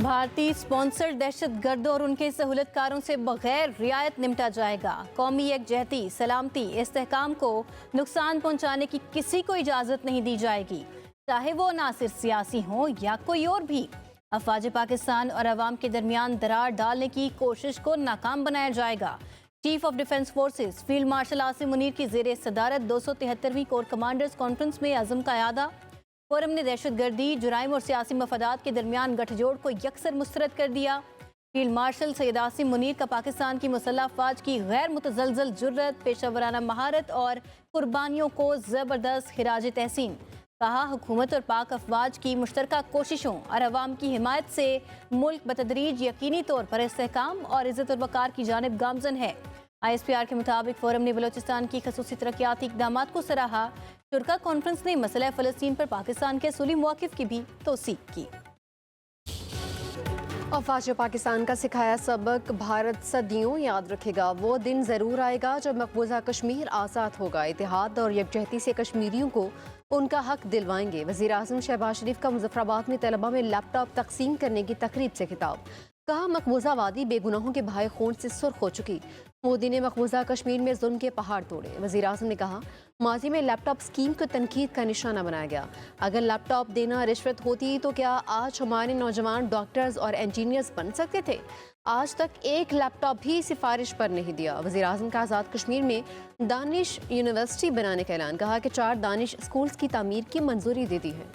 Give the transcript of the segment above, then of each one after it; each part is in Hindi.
भारतीय स्पॉन्सर्ड दहशतगर्दों और उनके सहूलतकारों से बगैर रियायत निपटा जाएगा। कौमी यकजहती, सलामती, इस्तेहकाम को नुकसान पहुंचाने की किसी को इजाज़त नहीं दी जाएगी, चाहे वो नासिर सियासी हों या कोई और भी। अफवाज पाकिस्तान और अवाम के दरमियान दरार डालने की कोशिश को नाकाम बनाया जाएगा। Chief of defence forces field marshal Asim Munir की ज़ेर सदारत 273वीं कोर कमांडर्स कॉन्फ्रेंस में अज़म का यादा। फोरम ने दहशतगर्दी, जुराइम और सियासी मफादात के दरमियान गठजोड़ को यकसर मुस्तरद कर दिया। फील्ड मार्शल सैयद आसिम मुनीर का पाकिस्तान की मुसल्लह अफवाज की गैर मुतज़लज़ल जुर्रत, पेशावराना महारत और कुर्बानियों को ज़बरदस्त खिराज तहसीन। कहा, हुकूमत और पाक अफवाज की मुश्तरका कोशिशों और अवाम की हिमायत से मुल्क बतदरीज यकीनी तौर पर इस्तेहकाम और इज़्ज़त और वक़ार की जानिब गामज़न है। ISPR के मुताबिक फोरम ने बलोचिस्तान की खसूसी तरक्याती इक़दामात को सराहा। शुरका कॉन्फ्रेंस ने मसला फ़लस्तीन पर पाकिस्तान के असूली मौक़िफ़ की भी तौसीक की। अफवाज पाकिस्तान का सिखाया सबक भारत सदियों याद रखेगा। वो दिन ज़रूर आएगा जब मकबूजा कश्मीर आज़ाद होगा। इत्तेहाद और यकजहती से कश्मीरियों को उनका हक दिलवाएंगे। वज़ीर आज़म शहबाज शरीफ का मुज़फ़्फ़राबाद में तलबा में लैपटॉप तकसीम करने की तकरीब से खिताब। कहा, मकबूजा वादी बेगुनाहों के भाई खून से सुर्ख हो चुकी। मोदी ने मकबूजा कश्मीर में जुल्म के पहाड़ तोड़े। वज़ीर आज़म ने कहा, माजी में लैपटॉप स्कीम को तनकीद का निशाना बनाया गया। अगर लैपटॉप देना रिश्वत होती तो क्या आज हमारे नौजवान डॉक्टर्स और इंजीनियर्स बन सकते थे? आज तक एक लैपटॉप भी सिफारिश पर नहीं दिया। वज़ीर आज़म का आज़ाद कश्मीर में दानिश यूनिवर्सिटी बनाने का ऐलान। कहा कि 4 दानिश स्कूल्स की तामीर की मंजूरी दे दी है।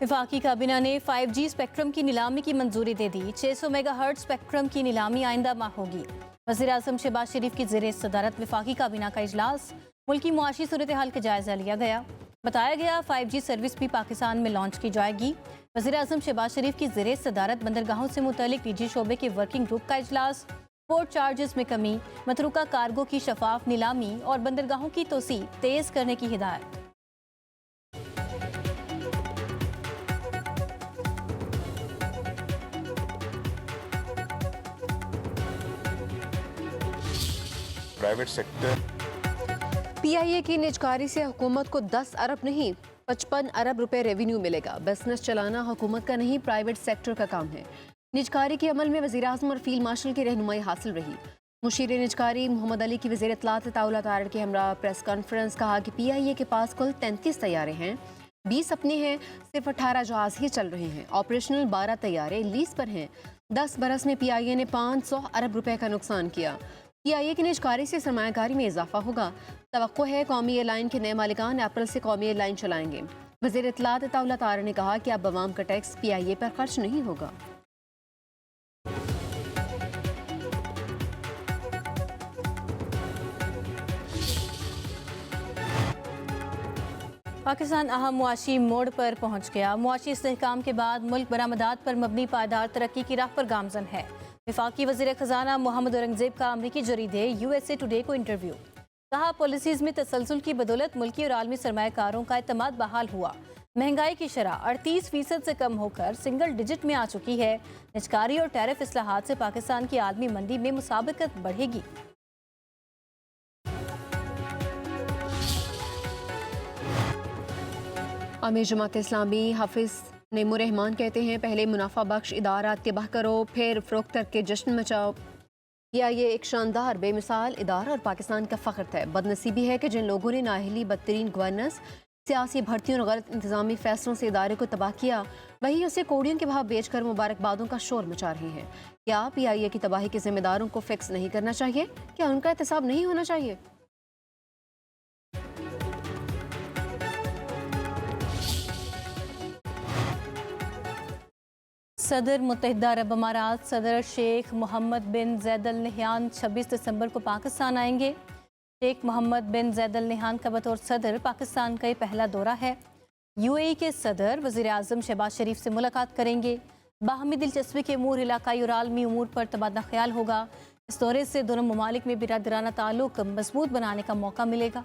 वफाकी काबीना ने 5G स्पेक्ट्रम की नीलामी की मंजूरी दे दी। 600 मेगाहर्ट्ज स्पेक्ट्रम की नीलामी आइंदा माह होगी। वज़ीर आज़म शहबाज शरीफ की ज़ेर सदारत वफाकी काबीना का इजलास। मुल्की मुआशी सूरत हाल का जायजा लिया गया। बताया गया 5G सर्विस भी पाकिस्तान में लॉन्च की जाएगी। वज़ीर आज़म शहबाज शरीफ की ज़ेर सदारत बंदरगाहों से मुतल्लिक निजी शोबे के वर्किंग ग्रुप का इजलास। पोर्ट चार्जेस में कमी, मतरूका कार्गो की शफाफ नीलामी और बंदरगाहों की तोसी तेज करने की हिदायत। प्राइवेट सेक्टर PIA की निजकारी से हुकूमत को 10 अरब नहीं 55 अरब रुपए रेवेन्यू मिलेगा। बिजनेस चलाना हुकूमत का नहीं, प्राइवेट सेक्टर का काम है। निजकारी के अमल में वज़ीर आज़म और फील्ड मार्शल की रहनुमाई हासिल रही। मुशीर निजकारी मोहम्मद अली की वज़ीर इत्तलात ताउला तारड़ के हमरा प्रेस कॉन्फ्रेंस। कहा कि PIA के पास कुल 33 तैयारे हैं, 20 अपने हैं, सिर्फ 18 जहाज ही चल रहे हैं। ऑपरेशनल 12 तैयारे लीज पर हैं। 10 बरस में PIA ने 500 अरब रुपए का नुकसान किया। PIA की निजकारी से सरमायाकारी में इजाफा होगा। तवक्को है कौमी एयरलाइन के नए मालिकान अप्रैल से कौमी एयरलाइन चलाएंगे। वज़ीर इत्तलात ताउला तारड़ ने कहा कि अब अवाम का टैक्स PIA पर खर्च नहीं होगा। पाकिस्तान अहम मुआशी मोड़ पर पहुंच गया। मुआशी इस्तेहकाम के बाद मुल्क बरामदात पर मबनी पायदार तरक्की की राह पर गामजन है। वफाकी वज़ीर ख़जाना मोहम्मद औरंगज़ेब का अमरीकी जरीदे USA टुडे को इंटरव्यू। कहा, पॉलिसीज़ में तसलसल की बदौलत मुल्की और आलमी सरमायाकारों का एतमाद बहाल हुआ। महंगाई की शरह 38% से कम होकर सिंगल डिजिट में आ चुकी है। निजकारी और टैरिफ इस्लाहात से पाकिस्तान की आलमी मंडी में मुसाबकत बढ़ेगी। आमिर जमात इस्लामी हाफिज नईमुर रहमान कहते हैं, पहले मुनाफा बख्श इदारा तबाह करो, फिर फ़रोख्त करके जश्न मचाओ। ये एक शानदार बेमिसाल इदारा और पाकिस्तान का फ़ख्र है। बदनसीबी है कि जिन लोगों ने नाअहली, बदतरीन गवर्नेंस, सियासी भर्तियों और गलत इंतजामी फैसलों से इदारे को तबाह किया, वही उसे कोड़ियों के भाव बेचकर मुबारकबादों का शोर मचा रही हैं। क्या PIA की तबाही के जिम्मेदारों को फिक्स नहीं करना चाहिए? क्या उनका एहतसाब नहीं होना चाहिए? सदर मुत्तहिदा अरब अमारात सदर शेख मोहम्मद बिन ज़ैद अल नहयान 26 दिसंबर को पाकिस्तान आएंगे। शेख मोहम्मद बिन ज़ैद अल नहयान का बतौर सदर पाकिस्तान का ये पहला दौरा है। UAE के सदर वज़ीर आज़म शहबाज शरीफ से मुलाकात करेंगे। बाहमी दिलचस्पी के अमूर, इलाकाई और आलमी अमूर पर तबादला ख्याल होगा। इस दौरे से दोनों ममालिक में बिरादराना ताल्लुक मजबूत बनाने का मौका मिलेगा।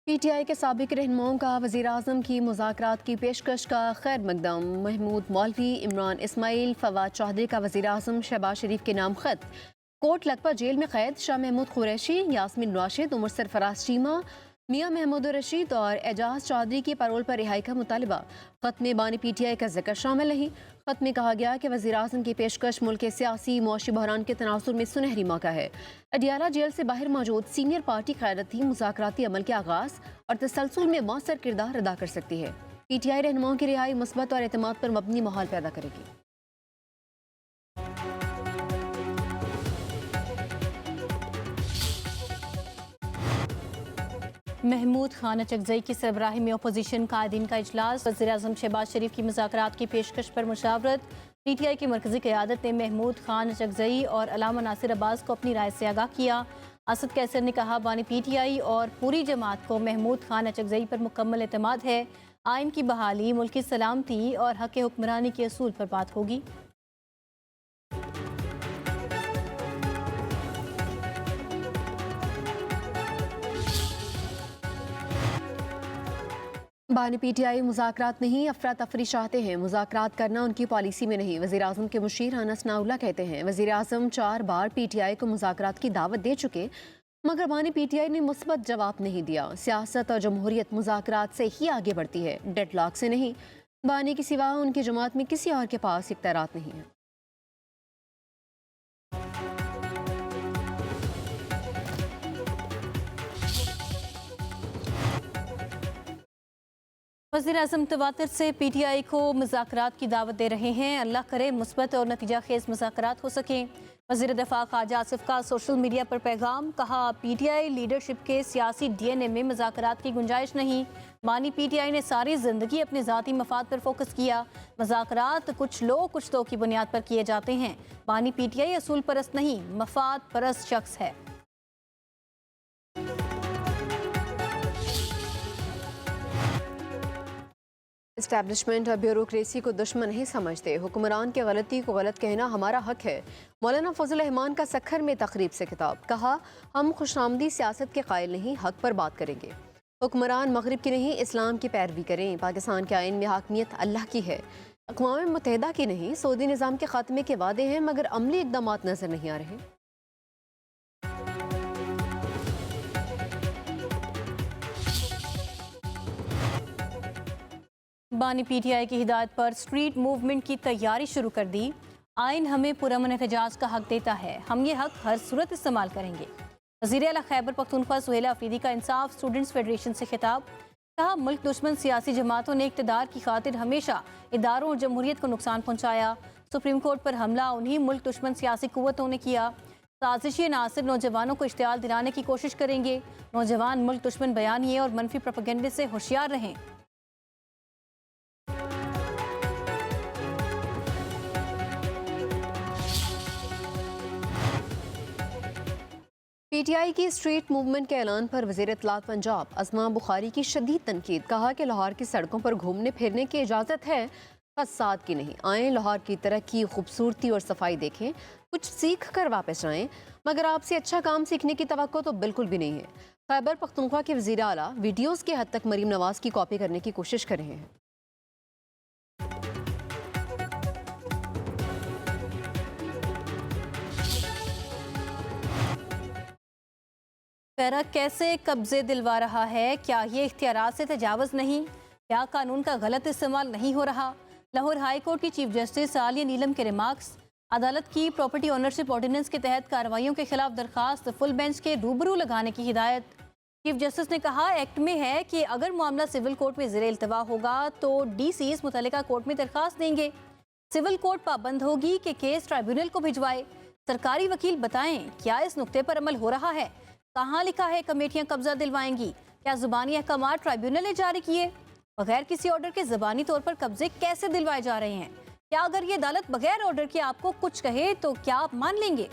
PTI के साबिक रहनुमाओं का वज़ीर आज़म की मुज़ाकरात की पेशकश का खैर मकदम। महमूद मौलवी, इमरान इस्माइल, फवाद चौधरी का वज़ीर आज़म शहबाज शरीफ के नाम खत। कोट लखपत जेल में कैद शाह महमूद कुरैशी, यास्मीन राशिद, उमर सरफराज चीमा, मियां महमूद रशीद और एजाज चौधरी की पैरोल पर रिहाई का मुतालबा। खत में बानी PTI का जिक्र शामिल नहीं। खत में कहा गया कि वज़ीर-ए-आज़म की पेशकश मुल्क के सियासी मुआशी बहरान के तनासुर में सुनहरी मौका है। अडियाला जेल से बाहर मौजूद सीनियर पार्टी क़यादत ही मुज़ाकराती अमल के आगाज़ और तसलसल में मौसर किरदार अदा कर सकती है। PTI रहनुमाओं की रिहाई मुस्बत और एतमाद पर मबनी माहौल पैदा करेगी। महमूद खान अचकजई की सरबराही में अपोजिशन कायदीन का इजलास। वज़ीर-ए-आज़म शहबाज शरीफ की मुज़ाकरात की पेशकश पर मुशावरत। PTI की मरकज़ी क़यादत ने महमूद खान अचकजई और अलामा नासिर अब्बास को अपनी राय से आगाह किया। असद कैसर ने कहा, बानी PTI और पूरी जमात को महमूद खान अचकजई पर मुकम्मल एतमाद है। आइन की बहाली, मुल्क की सलामती और हक़ हुक्मरानी के असूल पर बात होगी। बानी PTI मुज़ाकरात नहीं, अफरा तफरी चाहते हैं। मुज़ाकरात करना उनकी पॉलिसी में नहीं। वज़ीर-ए-आज़म के मुशीर अनस नाउल्ला कहते हैं, वज़ीर-ए-आज़म 4 बार PTI को मुज़ाकरात की दावत दे चुके, मगर बानी PTI ने मुस्बत जवाब नहीं दिया। सियासत और जमहूरियत मुज़ाकरात से ही आगे बढ़ती है, डेडलॉक से नहीं। बानी के सिवा उनकी जमात में किसी और के पास इख्तियारात नहीं है। वज़ीर-ए-आज़म तवातर से PTI को मुज़ाकरात की दावत दे रहे हैं। अल्लाह करे मुस्बत और नतीजा खेज़ मुज़ाकरात हो सकें। वज़ीर दफ़ा ख़ाजा आसिफ का सोशल मीडिया पर पैगाम, कहा PTI लीडरशिप के सियासी DNA में मुज़ाकरात की गुंजाइश नहीं। बानी PTI ने सारी ज़िंदगी अपने ज़ाती मफाद पर फोकस किया। मुज़ाकरात कुछ लो कुछ तो की बुनियाद पर किए जाते हैं। बानी PTI असूल परस्त नहीं, मफाद परस्त शख्स है। इस्टेब्लिशमेंट और ब्यूरोक्रेसी को दुश्मन नहीं समझते। हुक्मरान की गलती को गलत कहना हमारा हक है। मौलाना फजल रहमान का सखर में तकरीब से खिताब, कहा हम खुशामदी सियासत के कायल नहीं, हक पर बात करेंगे। हुक्मरान मगरिब की नहीं, इस्लाम की पैरवी करें। पाकिस्तान के आइन में हाकमियत अल्लाह की है, अक़वाम मुत्तहिदा की नहीं। सऊदी निज़ाम के खात्मे के वादे हैं, मगर अमली इक़दामात नजर नहीं आ रहे। बानी PTI की हिदायत पर स्ट्रीट मूवमेंट की तैयारी शुरू कर दी। आइन हमें पुरअमन एहतजाज का हक देता है, हम ये हक हर सूरत इस्तेमाल करेंगे। वज़ीर आला खैबर पख्तूनख्वा सुहेला अफरीदी का इंसाफ स्टूडेंट्स फेडरेशन से खिताब, कहा मुल्क दुश्मन सियासी जमातों ने इक़्तिदार की खातिर हमेशा इदारों और जमहूरियत को नुकसान पहुँचाया। सुप्रीम कोर्ट पर हमला उन्हीं मुल्क दुश्मन सियासी कुव्वतों ने किया। साजिशी नासिर नौजवानों को इश्तियाल दिलाने की कोशिश करेंगे। नौजवान मुल्क दुश्मन बयानिए और मनफी प्रोपेगेंडे से होशियार रहें। PTI की स्ट्रीट मूवमेंट के ऐलान पर वज़ीर इत्तलात पंजाब अस्मा बुखारी की शदीद तनकीद, कहा कि लाहौर की सड़कों पर घूमने फिरने की इजाज़त है, फसाद की नहीं। आएँ लाहौर की तरक्की, खूबसूरती और सफाई देखें, कुछ सीख कर वापस जाएँ, मगर आपसे अच्छा काम सीखने की तवक्को तो बिल्कुल भी नहीं है। खैबर पख्तूनख्वा के वज़ीर आला वीडियोज़ की हद तक मरीम नवाज़ की कॉपी करने की कोशिश कर रहे हैं। पैरा कैसे कब्जे दिलवा रहा है? क्या ये इख्तियारात से तजावज़ नहीं? क्या कानून का गलत इस्तेमाल नहीं हो रहा? लाहौर हाई कोर्ट की चीफ जस्टिस आलिया नीलम के रिमार्क्स। अदालत की प्रॉपर्टी ओनरशिप ऑर्डिनेंस के तहत कार्रवाइयों के खिलाफ दरखास्त फुल बेंच के रूबरू लगाने की हिदायत। चीफ जस्टिस ने कहा, एक्ट में है कि अगर मामला सिविल कोर्ट में ज़ेर इल्तवा होगा तो DCs मुतल्लिका कोर्ट में दरखास्त देंगे। सिविल कोर्ट पाबंद होगी कि केस ट्राइब्यूनल को भिजवाए। सरकारी वकील बताएं, क्या इस नुक्ते पर अमल हो रहा है? कहाँ लिखा है कमेटियां कब्जा दिलवाएंगी? क्या जुबानी अहकाम ट्राइब्यूनल ने जारी किए? बगैर किसी ऑर्डर के ज़बानी तौर पर कब्जे कैसे दिलवाए जा रहे हैं? क्या अगर ये अदालत बगैर ऑर्डर के आपको कुछ कहे तो क्या आप मान लेंगे?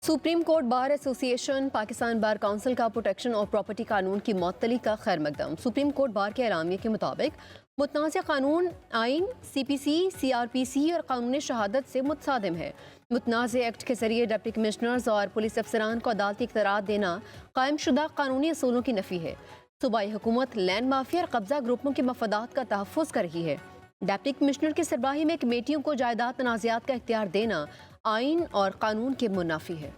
Supreme court bar association Pakistan bar council का प्रोटेक्शन और प्रॉपर्टी कानून की मअतली का खैर मकदम। सुप्रीम कोर्ट बार के एलामिया के मुताबिक मुतनाज़ कानून आइन CPC, CRPC और कानून शहादत से मुतसादिम है। मुतनाज़ एक्ट के जरिए डिप्टी कमिश्नर्स और पुलिस अफसरान को अदालती इख्तियारात देना कायम शुदा कानूनी असूलों की नफ़ी है। सूबाई हुकूमत लैंड माफिया और कब्जा ग्रुपों के मफादात का तहफ़्फ़ुज़ कर रही है। डिप्टी कमिश्नर की सरबराही में कमेटियों को जायदाद तनाज़ात का इख्तियार देना आइन और कानून के मुनाफी है।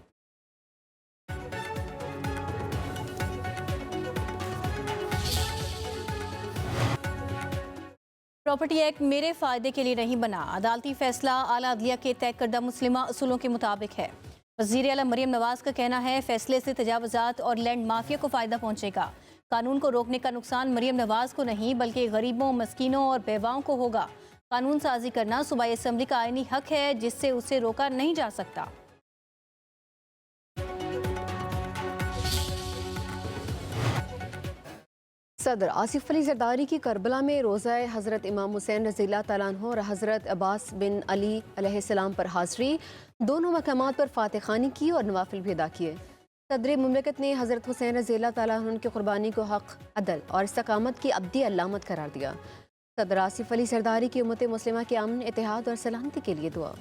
प्रॉपर्टी एक्ट मेरे फायदे के लिए नहीं बना। अदालती फैसला आला अदलिया के तय करदा मुस्लिमा असूलों के मुताबिक है। वज़ीर आला मरियम नवाज का कहना है फैसले से तजावुज़ात और लैंड माफिया को फ़ायदा पहुंचेगा। कानून को रोकने का नुकसान मरियम नवाज को नहीं बल्कि गरीबों, मस्कीनों और बेवाओं को होगा। कानून साजी करना सूबाई असम्बली का आईनी हक है जिससे उसे रोका नहीं जा सकता। सदर आसिफ अली जरदारी की करबला में रोज़ा हज़रत इमाम हुसैन रज़ियल्लाहु तआला अन्हु और हज़रत अब्बास बिन अली अलैहिस्सलाम पर हाज़री, दोनों मकामात पर फातिह ख़ानी की और नवाफिल भी अदा किए। सदर मुमलिकत ने हज़रत हुसैन रज़ियल्लाहु तआला अन्हु की कुर्बानी को हक़, अदल और इस्तकामत की अब्दी अलामत करार दिया। सदर आसिफ अली जरदारी की उम्मत मुस्लिमा के अमन, इत्तेहाद और सलामती के लिए दुआ।